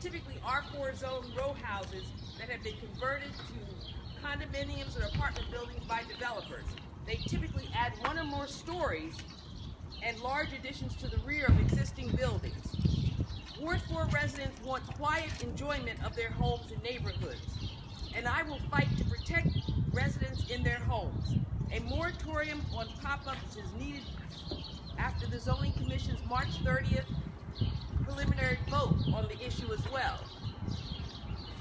typically R4 zone row houses that have been converted to condominiums or apartment buildings by developers. They typically add one or more stories and large additions to the rear of existing buildings. Ward 4 residents want quiet enjoyment of their homes and neighborhoods, and I will fight to protect residents in their homes. A moratorium on pop-ups is needed after the Zoning Commission's March 30th preliminary vote on the issue as well.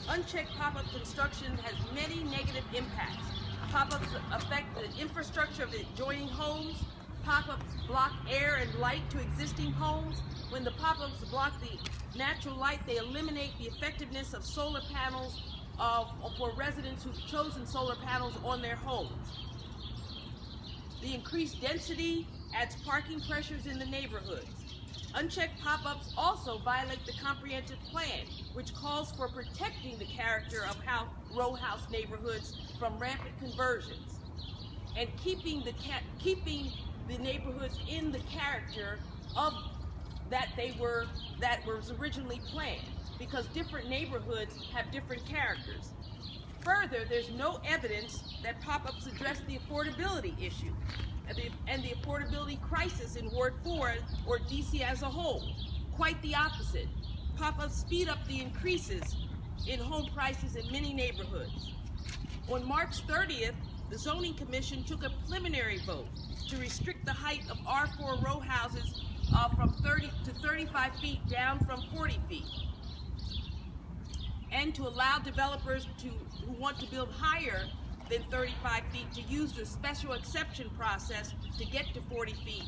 Unchecked pop-up construction has many negative impacts. Pop-ups affect the infrastructure of the adjoining homes. Pop-ups block air and light to existing homes. When the pop-ups block the natural light, they eliminate the effectiveness of solar panels for residents who've chosen solar panels on their homes. The increased density adds parking pressures in the neighborhoods. Unchecked pop-ups also violate the comprehensive plan, which calls for protecting the character of row house neighborhoods from rampant conversions and keeping the neighborhoods in the character of that was originally planned, because different neighborhoods have different characters. Further, there's no evidence that pop-ups address the affordability issue and the affordability crisis in Ward 4 or DC as a whole. Quite the opposite. Pop-ups speed up the increases in home prices in many neighborhoods. On March 30th, the Zoning Commission took a preliminary vote to restrict the height of R4 row houses from 30 to 35 feet down from 40 feet, and to allow developers who want to build higher than 35 feet to use the special exception process to get to 40 feet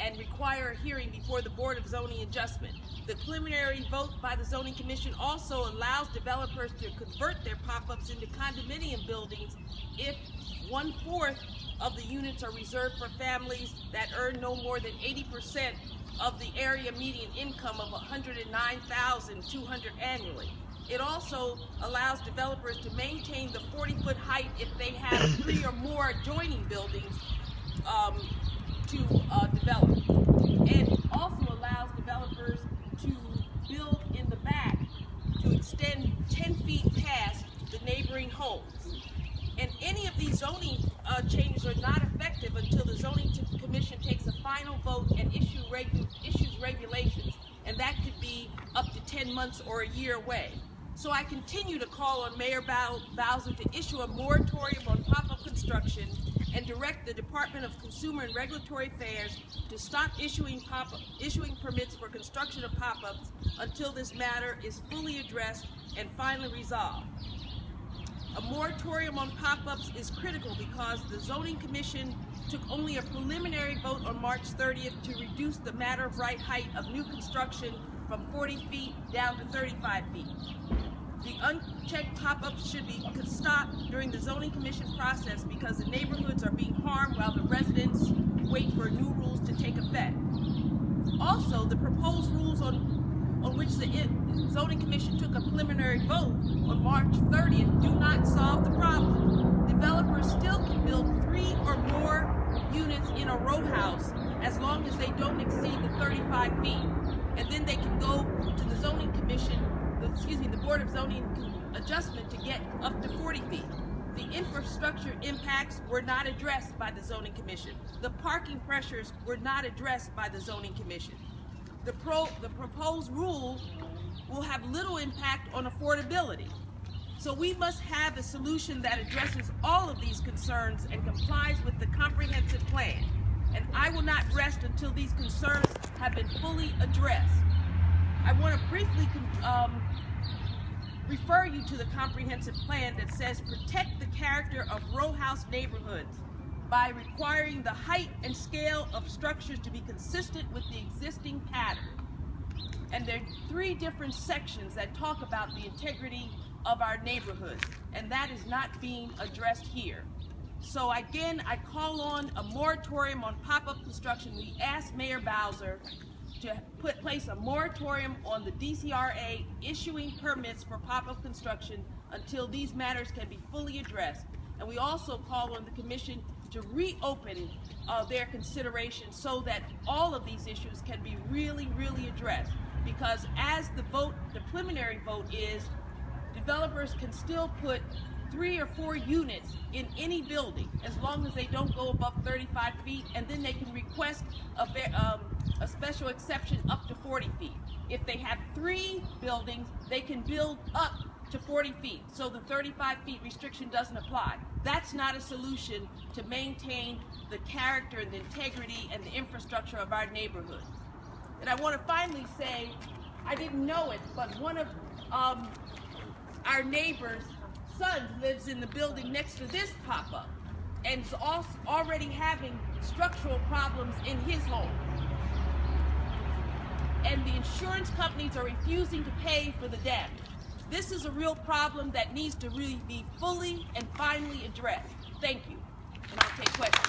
and require a hearing before the Board of Zoning Adjustment. The preliminary vote by the Zoning Commission also allows developers to convert their pop-ups into condominium buildings if 1/4 of the units are reserved for families that earn no more than 80% of the area median income of $109,200 annually. It also allows developers to maintain the 40-foot height if they have 3 or more adjoining buildings to develop. And also allows developers to build in the back to extend 10 feet past the neighboring homes. And any of these zoning changes are not effective until the Zoning Commission takes a final vote and issues regulations, and that could be up to 10 months or a year away. So I continue to call on Mayor Bowser to issue a moratorium on pop-up construction and direct the Department of Consumer and Regulatory Affairs to stop issuing permits for construction of pop-ups until this matter is fully addressed and finally resolved. A moratorium on pop-ups is critical because the Zoning Commission took only a preliminary vote on March 30th to reduce the matter of right height of new construction from 40 feet down to 35 feet. The unchecked pop-ups should be stopped during the Zoning Commission process because the neighborhoods are being harmed while the residents wait for new rules to take effect. Also, the proposed rules on which the Zoning Commission took a preliminary vote on March 30th do not solve the problem. Developers still can build 3 or more units in a row house as long as they don't exceed the 35 feet. And then they can go to the Zoning Commission, the Board of Zoning Adjustment to get up to 40 feet. The infrastructure impacts were not addressed by the Zoning Commission. The parking pressures were not addressed by the Zoning Commission. The proposed rule will have little impact on affordability. So we must have a solution that addresses all of these concerns and complies with the comprehensive plan. And I will not rest until these concerns have been fully addressed. I want to briefly refer you to the comprehensive plan that says protect the character of row house neighborhoods by requiring the height and scale of structures to be consistent with the existing pattern. And there are 3 different sections that talk about the integrity of our neighborhoods, and that is not being addressed here. So again, I call on a moratorium on pop-up construction. We ask Mayor Bowser to place a moratorium on the DCRA issuing permits for pop-up construction until these matters can be fully addressed. And we also call on the Commission to reopen their consideration so that all of these issues can be really addressed. because as the preliminary vote is, developers can still put 3 or 4 units in any building as long as they don't go above 35 feet, and then they can request a special exception up to 40 feet. If they have 3 buildings, they can build up to 40 feet, so the 35 feet restriction doesn't apply. That's not a solution to maintain the character and the integrity and the infrastructure of our neighborhood. And I want to finally say, I didn't know it, but one of our neighbors' sons lives in the building next to this pop-up and is also already having structural problems in his home. And the insurance companies are refusing to pay for the damage. This is a real problem that needs to really be fully and finally addressed. Thank you. And I'll take questions.